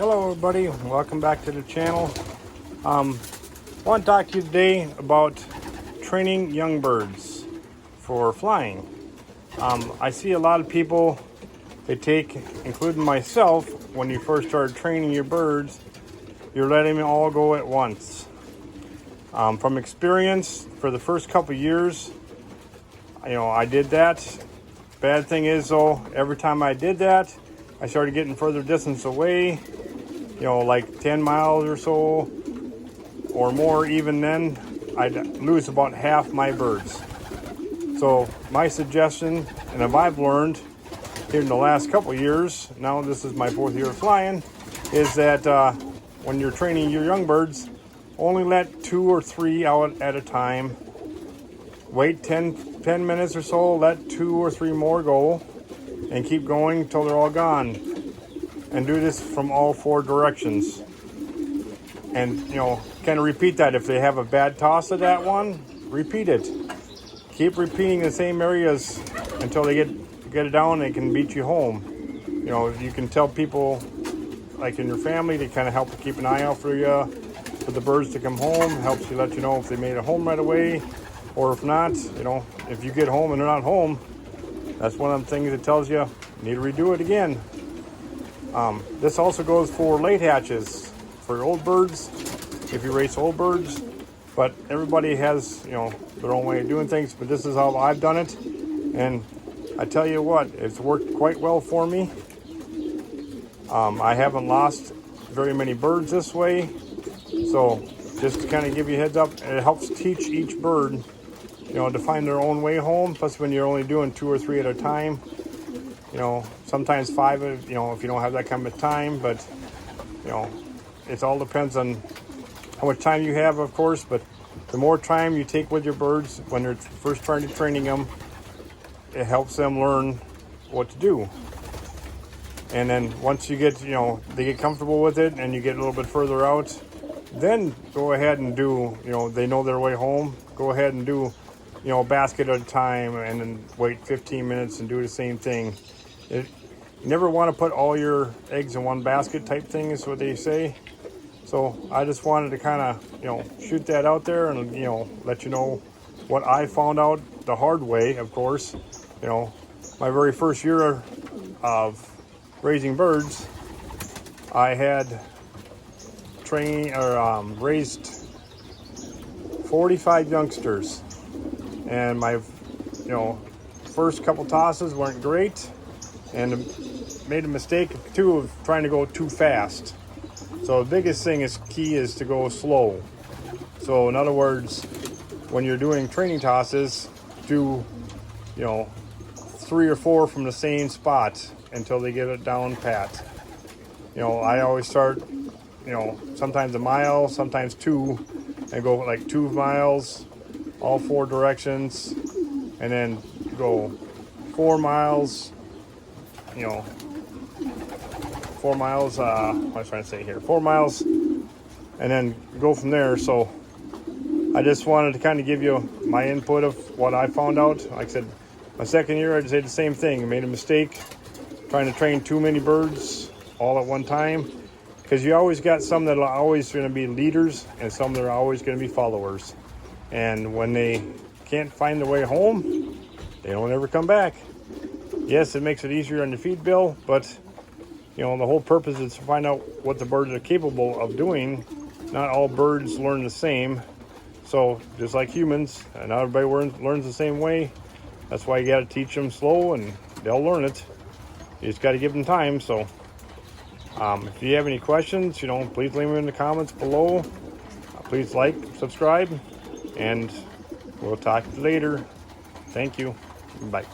Hello everybody, welcome back to the channel. I want to talk to you today about training young birds for flying. I see a lot of people, they take, including myself, when you first start training your birds, you're letting them all go at once. From experience, for the first couple years, I did that. Bad thing is though, every time I did that, I started getting further distance away, like 10 miles or so, or more. Even then, I'd lose about half my birds. So my suggestion, and I've learned here in the last couple years, now this is my 4th year of flying, is that when you're training your young birds, only let 2 or 3 out at a time. Wait 10 minutes or so, let 2 or 3 more go, and keep going until they're all gone. And do this from all 4 directions. And, kind of repeat that. If they have a bad toss of that one, repeat it. Keep repeating the same areas until they get it down and they can beat you home. You can tell people, like in your family, to kind of help keep an eye out for you, for the birds to come home. Helps you let you know if they made it home right away, or if not, if you get home and they're not home, that's one of the things that tells you need to redo it again. This also goes for late hatches, for old birds, if you race old birds. But everybody has, their own way of doing things. But this is how I've done it. And I tell you what, it's worked quite well for me. I haven't lost very many birds this way. So just to kind of give you a heads up, it helps teach each bird, to find their own way home. Plus when you're only doing 2 or 3 at a time, sometimes 5, if you don't have that kind of time. But, it all depends on how much time you have, of course. But the more time you take with your birds when they're first trying to training them, it helps them learn what to do. And then once you get, they get comfortable with it and you get a little bit further out, then go ahead and do, they know their way home. Go ahead and do, a basket at a time, and then wait 15 minutes and do the same thing. You never want to put all your eggs in one basket type thing is what they say. So I just wanted to kind of, shoot that out there and, let you know what I found out the hard way, of course. My very first year of raising birds, I had raised 45 youngsters. And my, first couple tosses weren't great, and made a mistake too of trying to go too fast. So the biggest thing is to go slow. So in other words, when you're doing training tosses, do 3 or 4 from the same spot until they get it down pat. I always start, sometimes a mile, sometimes 2, and go like 2 miles, all 4 directions, and then go 4 miles, 4 miles, what am I trying to say here, 4 miles, and then go from there. So I just wanted to kind of give you my input of what I found out. Like I said, my second year, I just did the same thing. I made a mistake trying to train too many birds all at one time, because you always got some that are always going to be leaders and some that are always going to be followers. And when they can't find their way home, they don't ever come back. Yes, it makes it easier on the feed bill, but the whole purpose is to find out what the birds are capable of doing. Not all birds learn the same. So just like humans, and not everybody learns the same way. That's why you got to teach them slow, and they'll learn it. You just got to give them time. So if you have any questions, please leave them in the comments below. Please like, subscribe, and we'll talk later. Thank you. Bye.